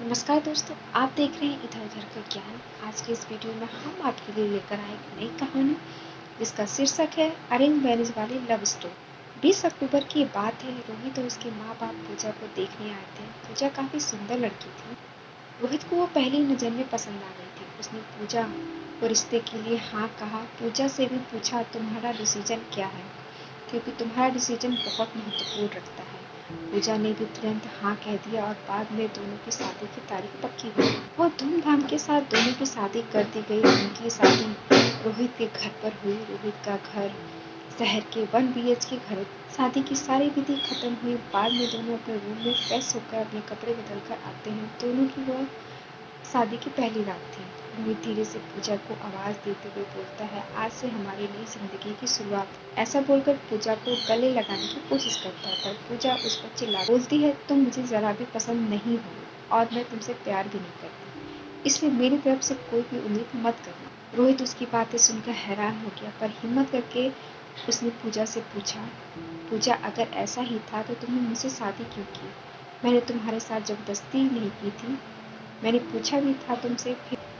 नमस्कार दोस्तों, आप देख रहे हैं इधर उधर का ज्ञान। आज के इस वीडियो में हम आपके लिए लेकर आए एक नई कहानी जिसका शीर्षक है अरेंज मैरिज वाली लव स्टोरी। 20 अक्टूबर की बात है। रोहित और उसके माँ बाप पूजा को देखने आए थे। पूजा काफी सुंदर लड़की थी। रोहित को वो पहली नजर में पसंद आ गई थी। उसने पूजा को रिश्ते के लिए हाँ कहा। पूजा से भी पूछा तुम्हारा डिसीजन क्या है, क्योंकि तुम्हारा डिसीजन बहुत महत्वपूर्ण रखता है। पूजा ने भी तुरंत हाँ कह दिया और बाद में दोनों की शादी की तारीख पक्की हुई। बहुत धूमधाम के साथ दोनों की शादी कर दी गई। उनकी शादी रोहित के घर पर हुई। रोहित का घर शहर के 1 BHK घर। शादी की सारी विधि खत्म हुई। बाद में दोनों अपने रूम में फ्रेश होकर अपने कपड़े बदल कर आते हैं। दोनों की वह शादी की पहली रात थी। रोहित धीरे से पूजा को आवाज देते हुए बोलता है, आज से हमारी नई जिंदगी की शुरुआत। ऐसा बोलकर पूजा को गले लगाने की कोशिश करता है, पर पूजा उस पर चिल्ला बोलती है, तुम मुझे जरा भी पसंद नहीं हो और मैं तुमसे प्यार भी नहीं करती, इसलिए मेरी तरफ से कोई भी उम्मीद मत करना। रोहित उसकी बातें सुनकर हैरान हो गया, पर हिम्मत करके उसने पूजा से पूछा, पूजा अगर ऐसा ही था तो तुमने मुझसे शादी क्यों की? मैंने तुम्हारे साथ जबरदस्ती नहीं की थी। मैंने पूछा भी था तुमसे,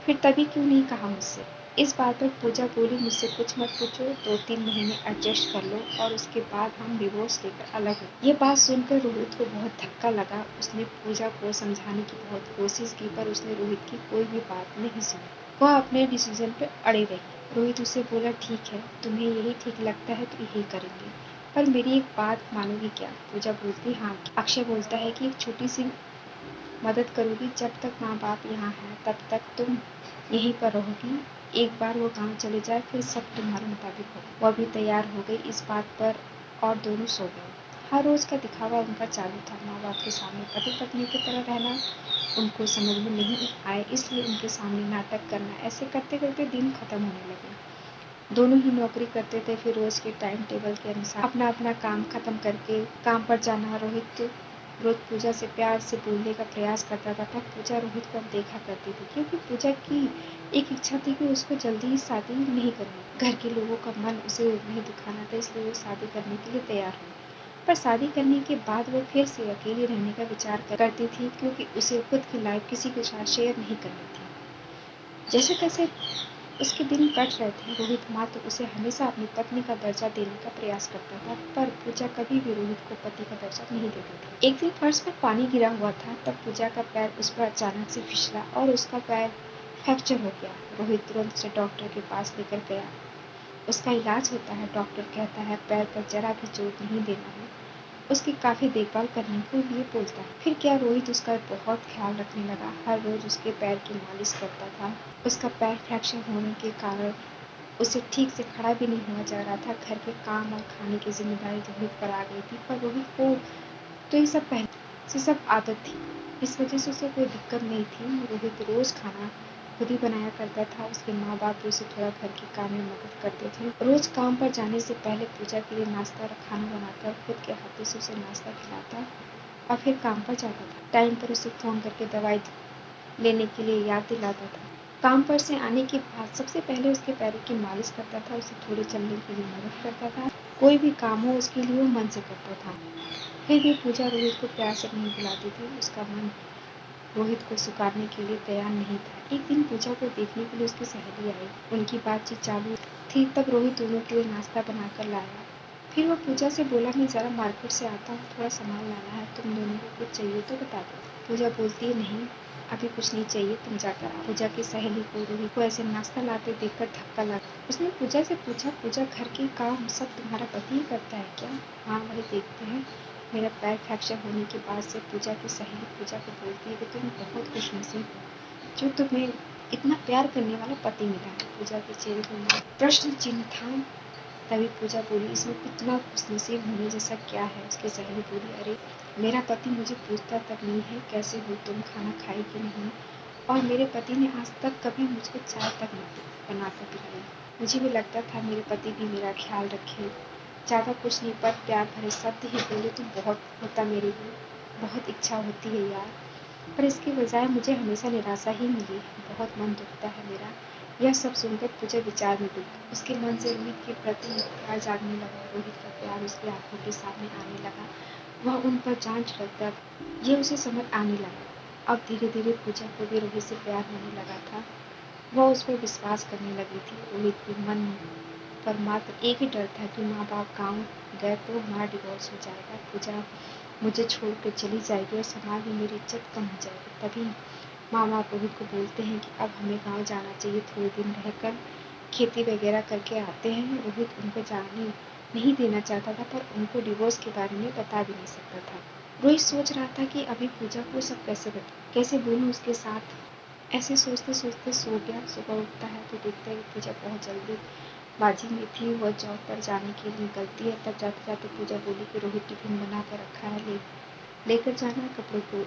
फिर तभी क्यों नहीं कहा मुझसे? इस बात पर पूजा बोली, मुझसे कुछ मत पूछो, 2-3 महीने एडजस्ट कर लो और उसके बाद हम डिवोर्स लेकर अलग हो। ये बात सुनकर रोहित को बहुत धक्का लगा। उसने पूजा को समझाने की बहुत कोशिश की, पर उसने रोहित की कोई भी बात नहीं सुनी। वह अपने डिसीजन पर अड़ी रही। रोहित उसे बोला, ठीक है, तुम्हें यही ठीक लगता है तो यही करेंगे, पर मेरी एक बात मानोगी क्या? पूजा बोलती, हाँ। अक्षय बोलता है कि एक छोटी सी मदद करोगी? जब तक माँ बाप यहाँ हैं तब तक तुम यहीं पर रहोगी। एक बार वो गांव चले जाए फिर सब तुम्हारे मुताबिक हो। वह भी तैयार हो गई इस बात पर और दोनों सो गए। हर रोज का दिखावा उनका चालू था। माँ बाप के सामने पति पत्नी की तरह रहना उनको समझ में नहीं आए, इसलिए उनके सामने नाटक करना। ऐसे करते करते दिन खत्म होने लगे। दोनों ही नौकरी करते थे। फिर रोज के टाइम टेबल के अनुसार अपना अपना काम खत्म करके काम पर जाना। रोहित रोज पूजा से प्यार से बोलने का प्रयास करता था, पर पूजा रोहित को देखा करती थी, क्योंकि पूजा की एक इच्छा थी कि उसको जल्दी ही शादी नहीं करनी। घर के लोगों का मन उसे नहीं दुखाना था, इसलिए वो शादी करने के लिए तैयार हुई। पर शादी करने के बाद वो फिर से अकेले रहने का विचार करती थी, क्योंकि उसे खुद की लाइफ किसी के साथ शेयर नहीं करनी थी। जैसे तैसे उसके दिन कट रहे थे। रोहित मात्र उसे हमेशा अपनी पत्नी का दर्जा देने का प्रयास करता था, पर पूजा कभी भी रोहित को पति का दर्जा नहीं देती थी। एक दिन फर्श पर पानी गिरा हुआ था, तब पूजा का पैर उस पर अचानक से फिसला और उसका पैर फ्रैक्चर हो गया। रोहित तुरंत से डॉक्टर के पास लेकर गया। उसका इलाज होता है। डॉक्टर कहता है पैर पर जरा भी चोट नहीं देना है, उसकी काफी देखभाल करने के लिए बोलता है। फिर क्या, रोहित उसका बहुत ख्याल रखने लगा। हर रोज उसके पैर की मालिश करता था। उसका पैर फ्रैक्चर होने के कारण उसे ठीक से खड़ा भी नहीं हुआ जा रहा था। घर के काम और खाने की जिम्मेदारी रोहित पर आ गई थी, पर रोहित को तो ये सब पहले से सब आदत थी, इस वजह से उसे कोई दिक्कत नहीं थी। रोहित रोज खाना खुद ही बनाया करता था। उसके माँ बाप भी उसे थोड़ा घर के काम में मदद करते थे। रोज काम पर जाने से पहले पूजा के लिए नाश्ता और खाना बनाकर खुद के हाथों से उसे नाश्ता खिलाता और फिर काम पर जाता था। टाइम पर उसे फोन करके दवाई लेने के लिए याद दिलाता था। काम पर से आने के बाद सबसे पहले उसके पैरों की मालिश करता था, उसे थोड़े चलने के लिए मदद करता था। कोई भी काम हो उसके लिए वो मन से करता था। फिर भी पूजा रोहित को प्यार से नहीं बुलाती थी। उसका मन रोहित को स्वीकारने के लिए तैयार नहीं था। एक दिन पूजा को देखने के लिए उसकी सहेली आई। उनकी बातचीत चालू थी, तब रोहित दोनों के लिए नाश्ता बनाकर लाया। फिर वो पूजा से बोला, मैं जरा मार्केट से आता हूँ, थोड़ा सामान लाना है, तुम दोनों को कुछ चाहिए तो बता दो। पूजा बोलती है, नहीं अभी कुछ नहीं चाहिए, तुम जाकर आओ। पूजा की सहेली को रोहित को ऐसे नाश्ता लाते देखकर धक्का लगा। उसने पूजा से पूछा, पूजा घर के काम सब तुम्हारा पति ही करता है क्या? हाँ, वही देखते हैं। मेरा पैर फ्रैक्चर होने के बाद से पूजा की सहेली पूजा को बोलती है कि तुम बहुत खुशनसीब हो जो तुम्हें इतना प्यार करने वाला पति मिला है। पूजा के चेहरे पर प्रश्न चिन्ह था। तभी पूजा बोली, इसमें इतना खुशनसीब होने जैसा क्या है? उसकी सहेली बोली, अरे मेरा पति मुझे पूछता तक नहीं है कैसे हो तुम, खाना खाई कि नहीं, और मेरे पति ने आज तक कभी मुझको चाय तक नहीं बनाकर पिलाई। मुझे भी लगता था मेरे पति भी मेरा ख्याल रखे। ज़्यादा कुछ नहीं, पर प्यार भरे शब्द ही बोले तो बहुत होता। मेरी भी बहुत इच्छा होती है यार, पर इसके बजाय मुझे हमेशा निराशा ही मिली है। बहुत मन दुखता है मेरा। यह सब सुनकर पूजा विचार में डूब गई। उसके मन से रोहित के प्रति प्यार जागने लगा। रोहित का प्यार उसकी आंखों के सामने आने लगा। वह उन पर जान छिड़कता, ये उसे समझ आने लगा। अब धीरे धीरे पूजा को भी रोहित से प्यार होने लगा था। वह उस पर विश्वास करने लगी थी। रोहित के मन पर मात्र एक ही डर था कि माँ बाप गाँव गए तो हमारा डिवोर्स हो जाएगा, पूजा मुझे छोड़ कर चली जाएगी और समाज में मेरी इज्जत कम हो जाएगी। तभी माँ बाप रोहित को बोलते हैं कि अब हमें गाँव जाना चाहिए, थोड़े दिन रहकर खेती वगैरह करके आते हैं। रोहित उनको जाने नहीं देना चाहता था, पर उनको डिवोर्स के बारे में बता भी नहीं सकता था। रोहित सोच रहा था कि अभी पूजा को सब कैसे बोलूं उसके साथ। ऐसे सोचते सोचते सो गया। सुबह उठता है तो देखता है कि पूजा बहुत जल्दी बाजी में थी। वह जॉब पर जाने के लिए निकलती है। तब जाते जाते पूजा बोली कि रोहित टिफिन बना कर रखा है, लेकर जाना, कपड़ों को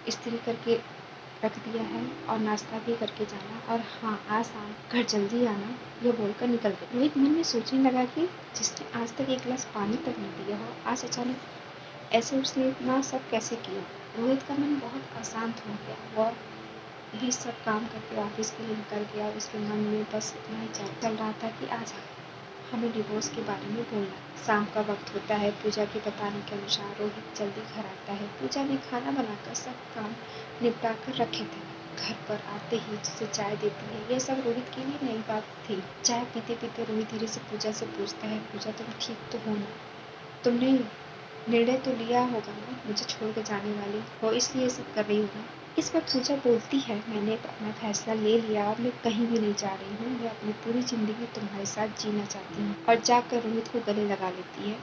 इस्त्री करके रख दिया है और नाश्ता भी करके जाना, और हाँ, आज शाम घर जल्दी आना, यह बोलकर निकल गई। रोहित मन में सोचने लगा कि जिसने आज तक एक गिलास पानी तक नहीं दिया हो, आज अचानक ऐसे उसने इतना सब कैसे किया। रोहित का मन बहुत अशांत हो गया। वह भी सब काम करके ऑफिस के लिए निकल गया। उसके मन में बस इतना ही चल रहा था कि आज हमें डिवोर्स के बारे में बोलना। शाम का वक्त होता है। पूजा के बताने के अनुसार रोहित जल्दी घर आता है। पूजा ने खाना बनाकर सब काम निपटा कर रखे थे। घर पर आते ही उसे चाय देती है। यह सब रोहित के लिए नई बात थी। चाय पीते पीते रोहित धीरे से पूजा से पूछता है, पूजा तुम ठीक तो हो ना? तुमने निर्णय तो लिया होगा ना, मुझे छोड़ के जाने वाली हो, इसलिए सब कर रही हो ना? इस पर पूजा बोलती है, मैंने अपना फैसला ले लिया और मैं कहीं भी नहीं जा रही हूँ। मैं अपनी पूरी जिंदगी तुम्हारे साथ जीना चाहती हूँ। और जाकर रोहित को गले लगा लेती है।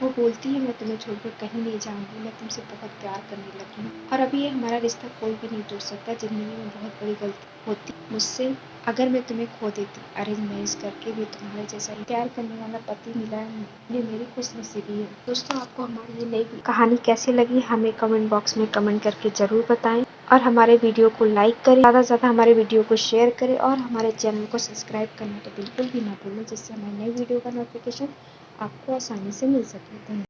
वो बोलती है, मैं तुम्हें छोड़कर कहीं नहीं जाऊंगी, मैं तुमसे बहुत प्यार करने लगी हूँ और अभी ये हमारा रिश्ता कोई भी नहीं तोड़ सकता। जिंदगी में बहुत बड़ी गलती होती मुझसे अगर मैं तुम्हें खो देती। अरेंज मैरिज करके भी तुम्हारे जैसा प्यार करने वाला पति मिला है, ये मेरी खुशनसीबी है। दोस्तों, आपको हमारी ये नई कहानी कैसी लगी हमें कमेंट बॉक्स में कमेंट करके जरूर बताएं, और हमारे वीडियो को लाइक करें, ज़्यादा से ज़्यादा हमारे वीडियो को शेयर करें और हमारे चैनल को सब्सक्राइब करना तो बिल्कुल भी ना भूलें, जिससे हमारे नई वीडियो का नोटिफिकेशन आपको आसानी से मिल सके। धन्यवाद।